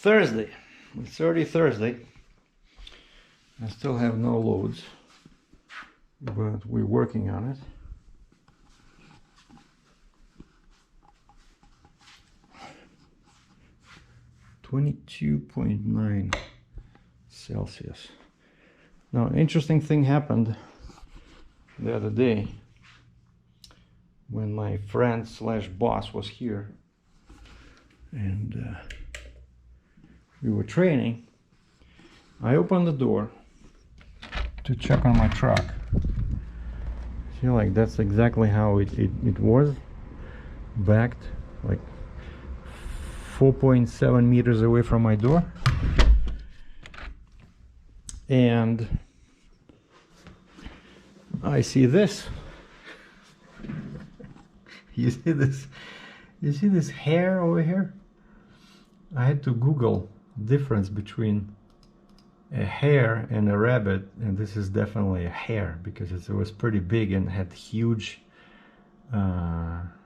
Thursday. It's already Thursday. I still have no loads, but we're working on it. (22.9 Celsius). Now, an interesting thing happened the other day when my friend slash boss was here, and we were training. I opened the door to check on my truck. See, like, that's exactly how it was, backed like 4.7 meters away from my door. And I see this. You see this? You see this hair over here? I had to Google difference between a hare and a rabbit, and this is definitely a hare because it was pretty big and had huge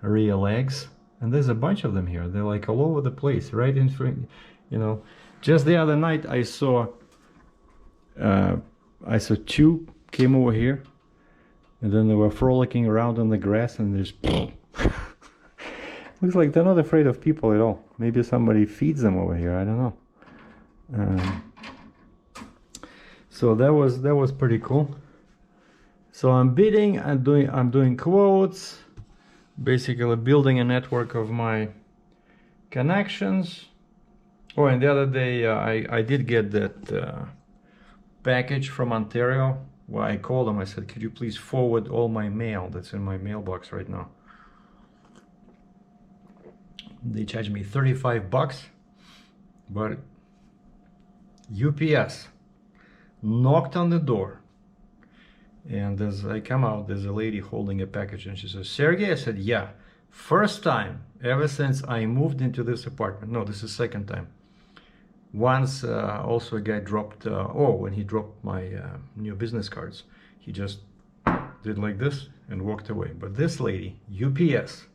rear legs. And there's a bunch of them here. They're like all over the place, right in front. You know, just the other night I saw two came over here, and then they were frolicking around on the grass, and there's looks like they're not afraid of people at all. Maybe somebody feeds them over here. I don't know. So that was pretty cool. So I'm bidding. I'm doing quotes. Basically building a network of my connections. Oh, and the other day I did get that package from Ontario. Well, I called them. I said, could you please forward all my mail that's in my mailbox right now? They charged me $35, but UPS knocked on the door, and as I come out, there's a lady holding a package, and she says, Sergei? I said, yeah, first time ever since I moved into this apartment. No, this is second time. Once also a guy dropped, when he dropped my new business cards, he just did like this and walked away. But this lady, UPS,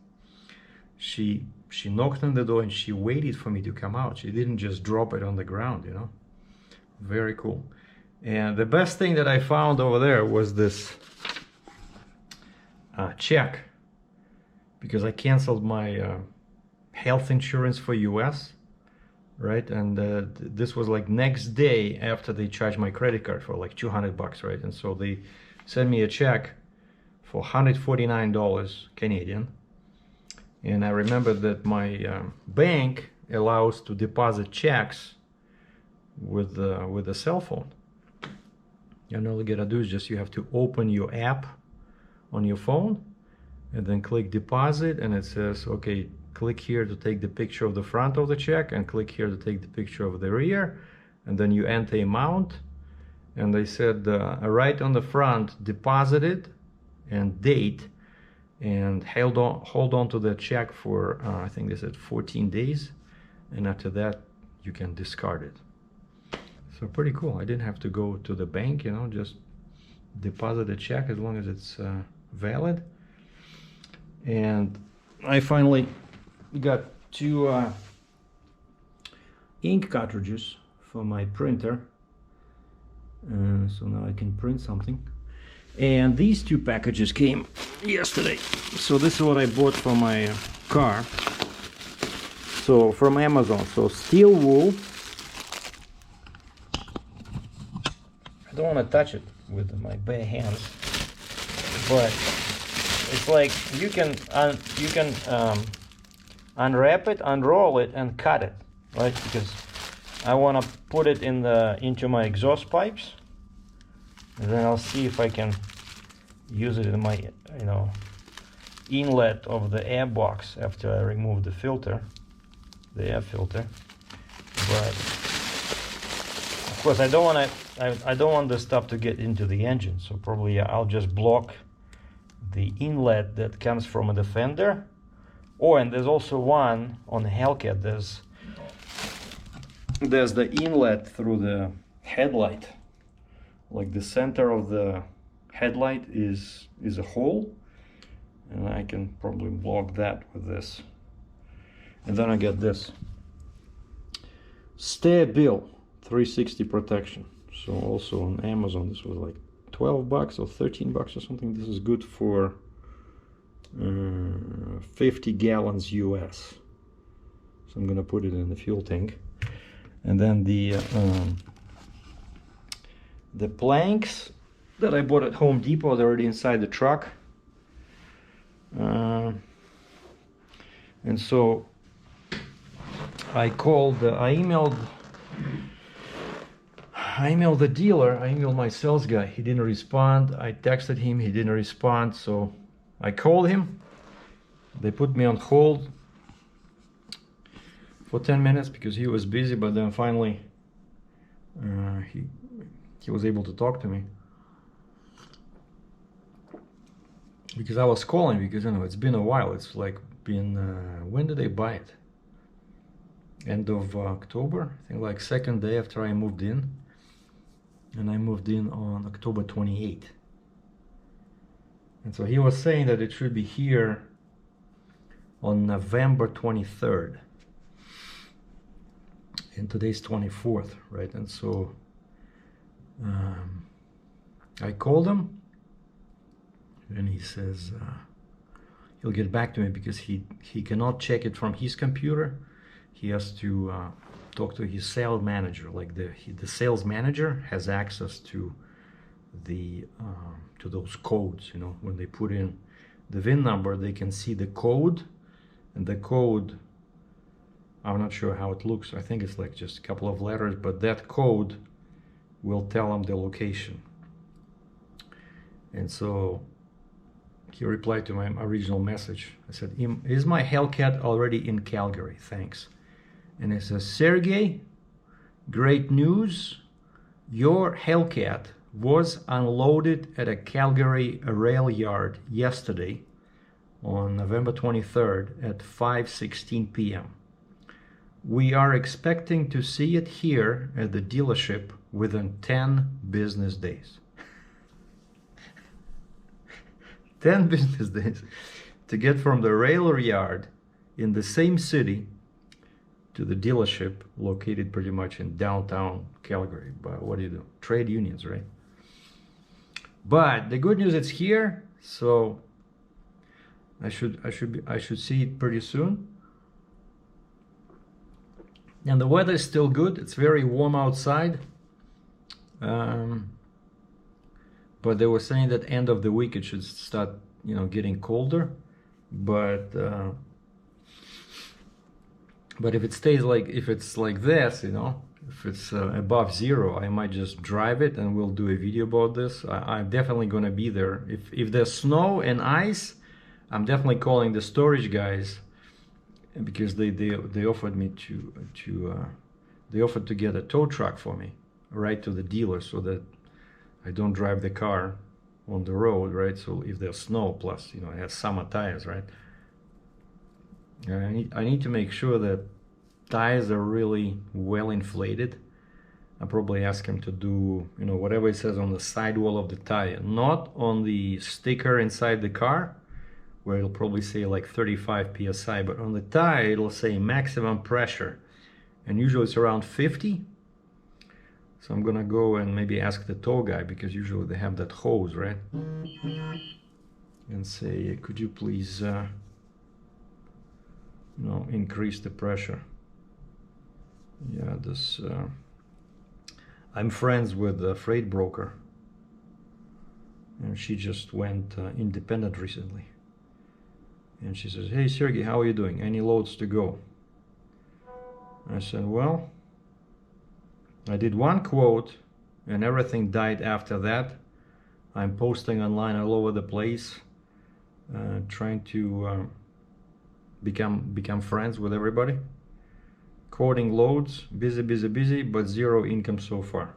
she knocked on the door and she waited for me to come out. She didn't just drop it on the ground, you know. Very cool. And the best thing that I found over there was this check, because I canceled my health insurance for US, right? And this was like next day after they charged my credit card for like $200, right? And so they sent me a check for $149 Canadian. And I remember that my bank allows to deposit checks with a cell phone. And all you gotta do is just, you have to open your app on your phone and then click deposit, and it says, okay, click here to take the picture of the front of the check and click here to take the picture of the rear, and then you enter amount, and they said right on the front, deposited and date, and hold on to the check for I think they said 14 days, and after that you can discard it. So pretty cool. I didn't have to go to the bank, you know, just deposit a check as long as it's valid. And I finally got two ink cartridges for my printer, so now I can print something. And these two packages came yesterday. So this is what I bought for my car. So from Amazon. So steel wool. I don't want to touch it with my bare hands, but it's like you can unwrap it, unroll it, and cut it, right? Because I want to put it into my exhaust pipes, and then I'll see if I can use it in my inlet of the air box after I remove the filter, the air filter. But of course I don't want the stuff to get into the engine, so probably I'll just block the inlet that comes from the fender. Oh, and there's also one on the Hellcat. There's the inlet through the headlight. Like the center of the headlight is a hole, and I can probably block that with this. And then I get this. Stabil 360 protection. So also on Amazon this was like 12 bucks or 13 bucks or something. This is good for 50 gallons US. So I'm gonna put it in the fuel tank. And then the planks that I bought at Home Depot, they're already inside the truck. And so I emailed the dealer, I emailed my sales guy. He didn't respond. I texted him, he didn't respond. So I called him. They put me on hold for 10 minutes because he was busy, but then finally he was able to talk to me. Because I was calling, because it's been a while. It's like been, when did I buy it? End of October, I think, like second day after I moved in. And I moved in on October 28th. And so he was saying that it should be here on November 23rd. And today's 24th, right? And so I called him. And he says he'll get back to me because he cannot check it from his computer. He has to talk to his sales manager. Like the sales manager has access to the to those codes. You know, when they put in the VIN number, they can see the code, and the code, I'm not sure how it looks. I think it's like just a couple of letters, but that code will tell them the location. And so he replied to my original message. I said, is my Hellcat already in Calgary? Thanks. And he says, Sergei, great news. Your Hellcat was unloaded at a Calgary rail yard yesterday on November 23rd at 5:16 p.m. We are expecting to see it here at the dealership within 10 business days. 10 business days to get from the rail yard in the same city to the dealership located pretty much in downtown Calgary. But what do you do? Trade unions, right? But the good news, it's here, so I should see it pretty soon. And the weather is still good. It's very warm outside. But they were saying that end of the week it should start, getting colder. But if it stays if it's like this, if it's above zero, I might just drive it and we'll do a video about this. I'm definitely gonna be there. If there's snow and ice, I'm definitely calling the storage guys, because they offered me they offered to get a tow truck for me right to the dealer, so that I don't drive the car on the road, right? So if there's snow, plus it has summer tires, right? I need to make sure that tires are really well inflated. I'll probably ask him to do whatever it says on the sidewall of the tire, not on the sticker inside the car where it'll probably say like 35 psi, but on the tire it'll say maximum pressure, and usually it's around 50. So I'm gonna go and maybe ask the tow guy, because usually they have that hose, right? And say, could you please, increase the pressure? Yeah, this. I'm friends with a freight broker, and she just went independent recently. And she says, "Hey Sergey, how are you doing? Any loads to go?" I said, "Well, I did one quote and everything died after that. I'm posting online all over the place, trying to become friends with everybody. Quoting loads, busy, but zero income so far."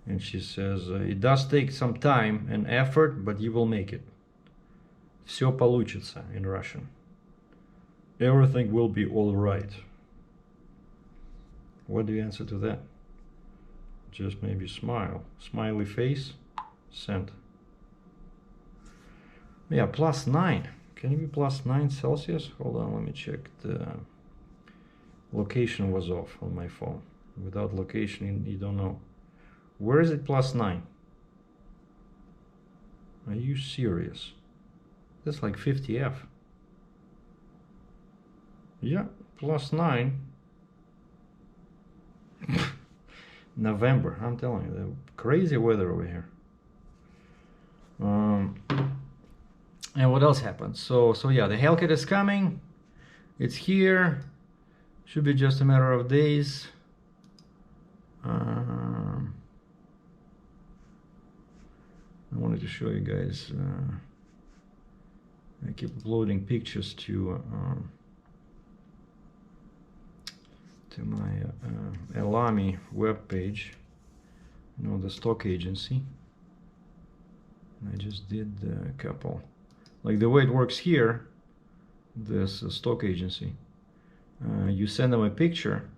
And she says, "It does take some time and effort, but you will make it. Все получится" in Russian. Everything will be all right. What do you answer to that? Just maybe smile. Smiley face. Send. Yeah, +9. Can it be +9 Celsius? Hold on, let me check location was off on my phone. Without location, you don't know. Where is it +9? Are you serious? That's like 50F. Yeah, +9. November, I'm telling you, the crazy weather over here. And what else happened? So yeah, the Hellcat is coming. It's here. Should be just a matter of days. I wanted to show you guys. I keep uploading pictures to my Elami webpage, you know, the stock agency. And I just did a couple. Like the way it works here, this stock agency, you send them a picture,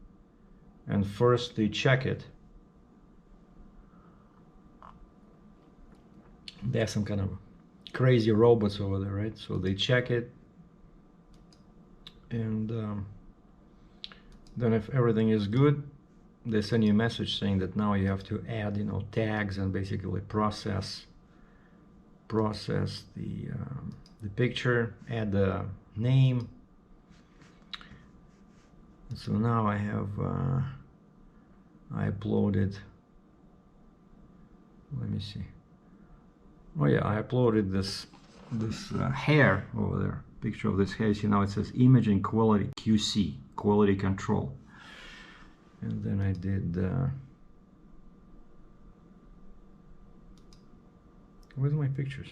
and first they check it. They have some kind of crazy robots over there, right? So they check it, and then if everything is good, they send you a message saying that now you have to add, you know, tags and basically process the picture, add the name. So now I have I uploaded, let me see. Oh yeah, I uploaded this hair over there, picture of this hair. See, now it says image and quality QC, quality control. And then I did where's my pictures?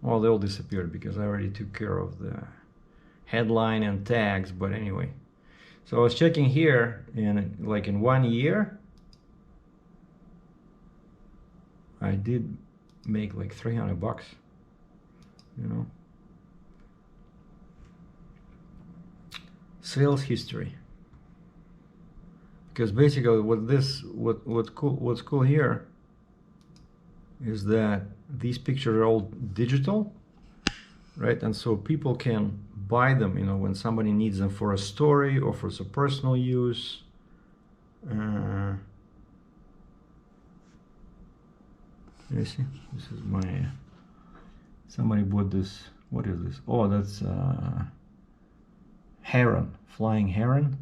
Oh, they all disappeared because I already took care of the headline and tags. But anyway, so I was checking here, and like in 1 year I did make like $300, you know. Sales history, because basically what's cool here is that these pictures are all digital, right? And so people can buy them, you know, when somebody needs them for a story or for some personal use. You see, this is my, somebody bought this. What is this? Oh, that's heron, flying heron,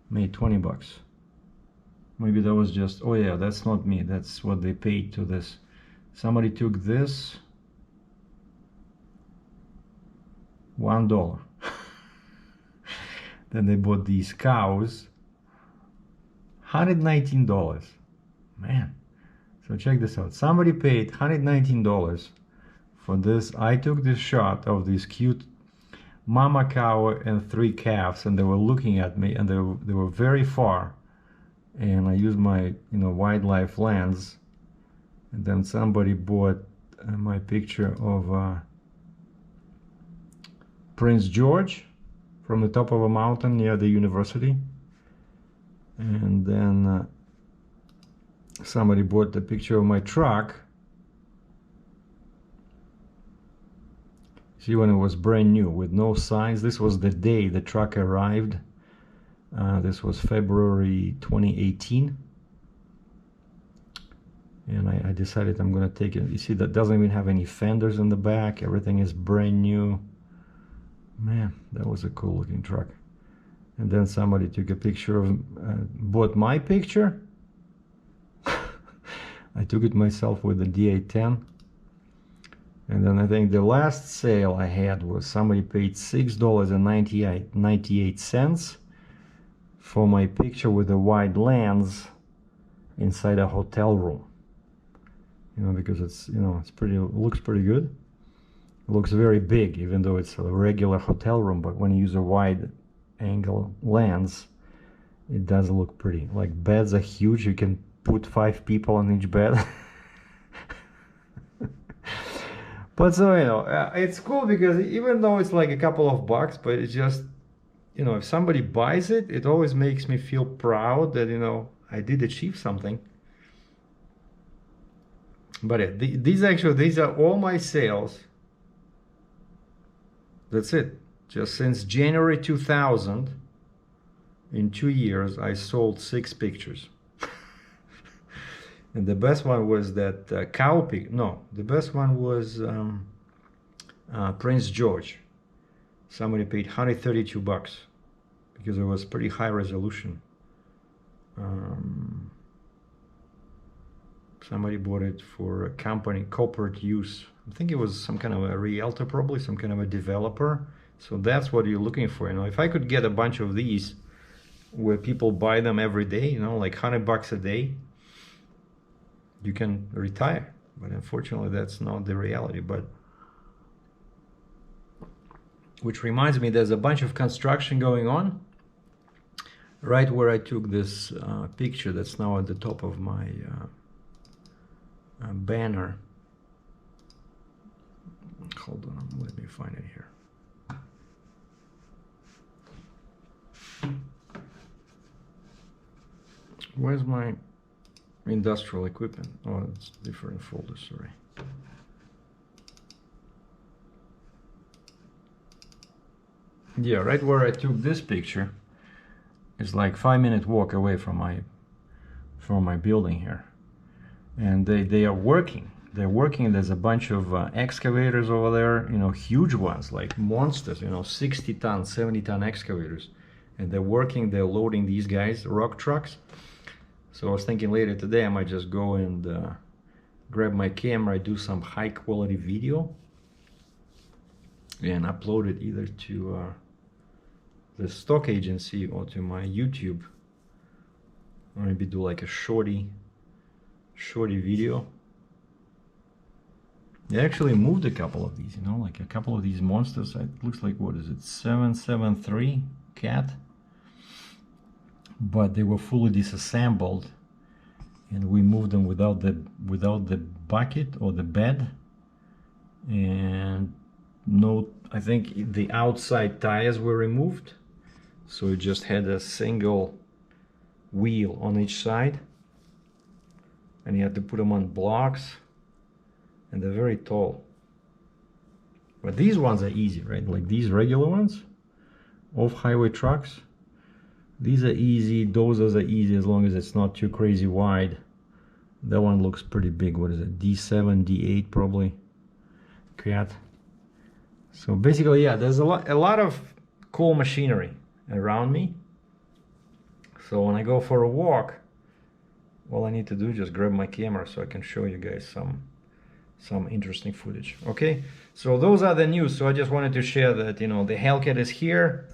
made $20. Maybe that was just, oh yeah, that's not me, that's what they paid to this. Somebody took this, $1. Then they bought these cows, $119. Man, so check this out. Somebody paid $119 for this. I took this shot of this cute mama cow and 3 calves, and they were looking at me, and they were very far. And I used my, you know, wildlife lens. And then somebody bought my picture of Prince George from the top of a mountain near the university. And then somebody bought the picture of my truck. See, when it was brand new with no signs. This was the day the truck arrived. This was February 2018. And I decided I'm gonna take it. You see, that doesn't even have any fenders in the back. Everything is brand new. Man, that was a cool looking truck. And then somebody took a picture of, bought my picture. I took it myself with the DA10. And then I think the last sale I had was somebody paid $6.98 for my picture with a wide lens inside a hotel room. You know, because it's, you know, it's pretty, looks pretty good. It looks very big, even though it's a regular hotel room, but when you use a wide angle lens, it does look pretty. Like, beds are huge, you can put 5 people on each bed. But so, you know, it's cool because even though it's like a couple of bucks, but it's just, you know, if somebody buys it, it always makes me feel proud that, you know, I did achieve something. But these are all my sales. That's it. just since January 2000, in 2 years, I sold 6 pictures. And the best one was that cow pic. No, the best one was Prince George. Somebody paid $132 because it was pretty high resolution. Somebody bought it for a company, corporate use. I think it was some kind of a realtor, probably some kind of a developer. So that's what you're looking for. You know, if I could get a bunch of these where people buy them every day, you know, like $100 a day, you can retire. But unfortunately, that's not the reality. But which reminds me, there's a bunch of construction going on right where I took this picture that's now at the top of my banner. Hold on, let me find it here. Where's my industrial equipment? Oh, it's different folder, sorry. Yeah, right where I took this picture is like 5-minute walk away from my building here. And they are working. They're working. There's a bunch of excavators over there, you know, huge ones, like monsters, you know, 60-ton, 70-ton excavators. And they're working, they're loading these guys, rock trucks. So I was thinking later today I might just go and grab my camera, do some high quality video and upload it either to the stock agency or to my YouTube. Or maybe do like a shorty video. They actually moved a couple of these, you know, like a couple of these monsters. It looks like, what is it, 773 cat? But they were fully disassembled, and we moved them without the bucket or the bed. And no, I think the outside tires were removed, so it just had a single wheel on each side, and you had to put them on blocks, and they're very tall. But these ones are easy, right? Like these regular ones, off-highway trucks, these are easy. Those are easy as long as it's not too crazy wide. That one looks pretty big. What is it? D7, D8 probably. Cat. So basically, yeah, there's a lot of cool machinery around me. So when I go for a walk, all I need to do is just grab my camera so I can show you guys some interesting footage. Okay, so those are the news. So I just wanted to share that, you know, the Hellcat is here.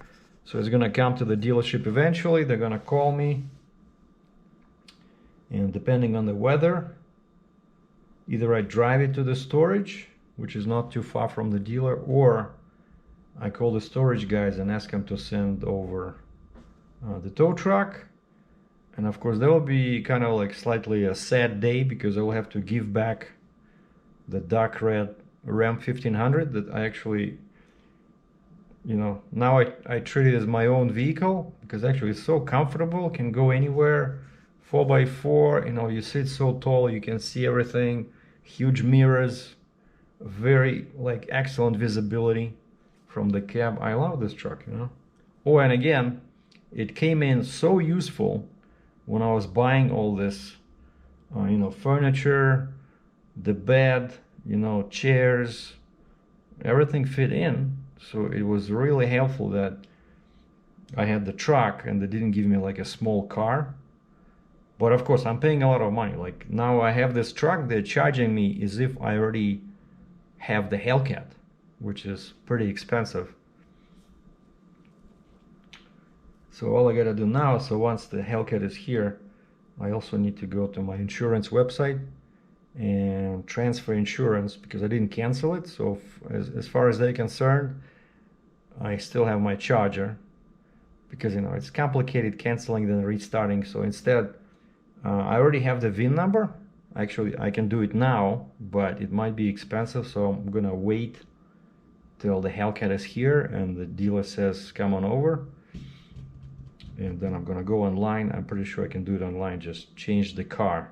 So it's gonna come to the dealership eventually. They're gonna call me, and depending on the weather, either I drive it to the storage, which is not too far from the dealer, or I call the storage guys and ask them to send over the tow truck. And of course, that will be kind of like slightly a sad day because I will have to give back the dark red Ram 1500 that I actually, you know, now I treat it as my own vehicle because actually it's so comfortable, can go anywhere, 4x4, you know, you sit so tall, you can see everything, huge mirrors, very like excellent visibility from the cab. I love this truck, you know. Oh, and again, it came in so useful when I was buying all this, you know, furniture, the bed, you know, chairs, everything fit in. So it was really helpful that I had the truck and they didn't give me like a small car. But of course, I'm paying a lot of money. Like now I have this truck, they're charging me as if I already have the Hellcat, which is pretty expensive. So all I gotta do now, so once the Hellcat is here, I also need to go to my insurance website and transfer insurance because I didn't cancel it. So as far as they're concerned, I still have my Charger because, you know, it's complicated canceling then restarting. So instead, I already have the VIN number. Actually, I can do it now, but it might be expensive. So I'm gonna wait till the Hellcat is here and the dealer says, come on over. And then I'm gonna go online. I'm pretty sure I can do it online. Just change the car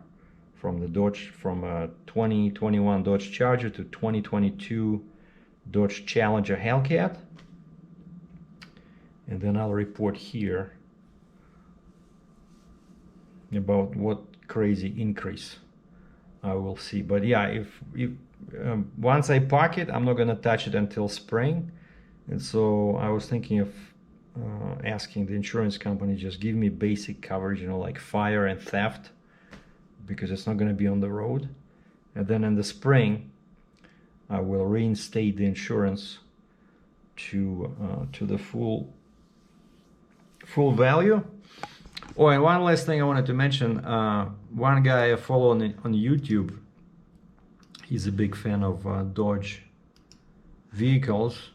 from the Dodge, from a 2021 Dodge Charger to 2022 Dodge Challenger Hellcat. and then I'll report here about what crazy increase I will see. But yeah, if once I park it, I'm not gonna touch it until spring. And so I was thinking of asking the insurance company, just give me basic coverage, you know, like fire and theft, because it's not gonna be on the road. And then in the spring, I will reinstate the insurance to the full value. Oh, and one last thing I wanted to mention. One guy I follow on YouTube, he's a big fan of Dodge vehicles,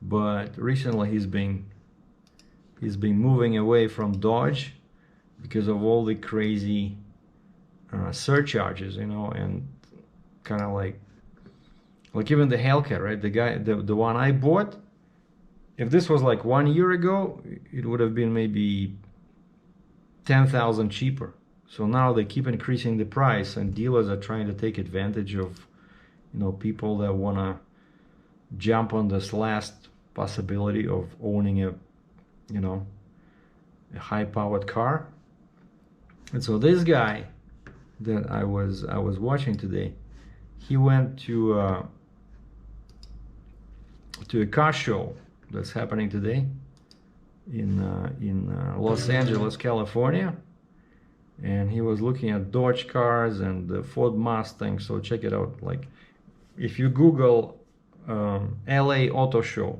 but recently he's been moving away from Dodge because of all the crazy surcharges, you know, and kind of like even the Hellcat, right? The one I bought, if this was like 1 year ago, it would have been maybe 10,000 cheaper. So now they keep increasing the price, and dealers are trying to take advantage of, you know, people that want to jump on this last possibility of owning a, you know, a high-powered car. And so this guy that I was watching today, he went to a car show that's happening today in Los Angeles, California, and he was looking at Dodge cars and the Ford Mustang. So check it out. Like, if you Google LA Auto Show,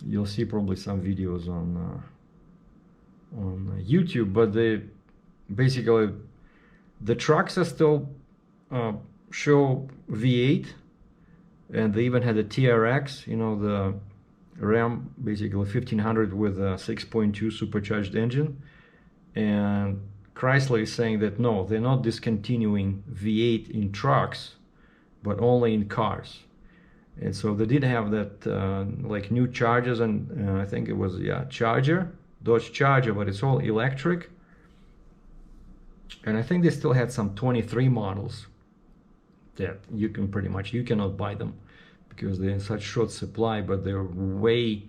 you'll see probably some videos on YouTube. But basically the trucks are still show V8, and they even had a TRX, you know, the Ram, basically 1500 with a 6.2 supercharged engine. And Chrysler is saying that no, they're not discontinuing V8 in trucks, but only in cars. And so they did have that like new Chargers, and I think it was, yeah, Dodge Charger, but it's all electric. And I think they still had some 23 models that you cannot buy them because they're in such short supply, but they're way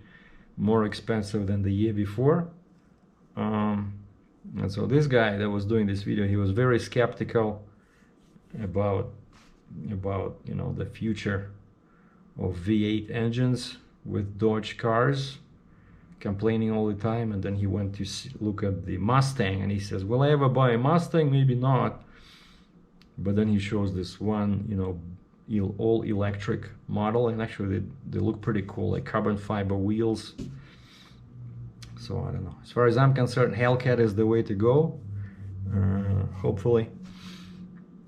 more expensive than the year before. And so this guy that was doing this video, he was very skeptical about you know, the future of V8 engines with Dodge cars, complaining all the time. And then he went to look at the Mustang, and he says, will I ever buy a Mustang? Maybe not. But then he shows this one, you know, all electric model, and actually they look pretty cool, like carbon fiber wheels. So I don't know, as far as I'm concerned, Hellcat is the way to go. Hopefully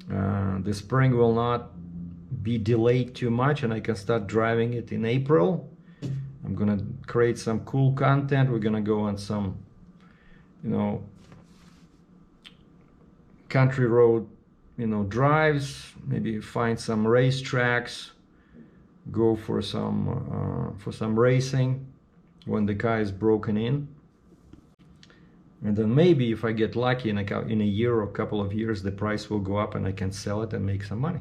the spring will not be delayed too much, and I can start driving it in April. I'm gonna create some cool content. We're gonna go on some, you know, country road, you know, drives, maybe find some race tracks, go for some racing when the car is broken in. And then maybe if I get lucky, in a year or a couple of years, the price will go up and I can sell it and make some money.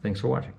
Thanks for watching.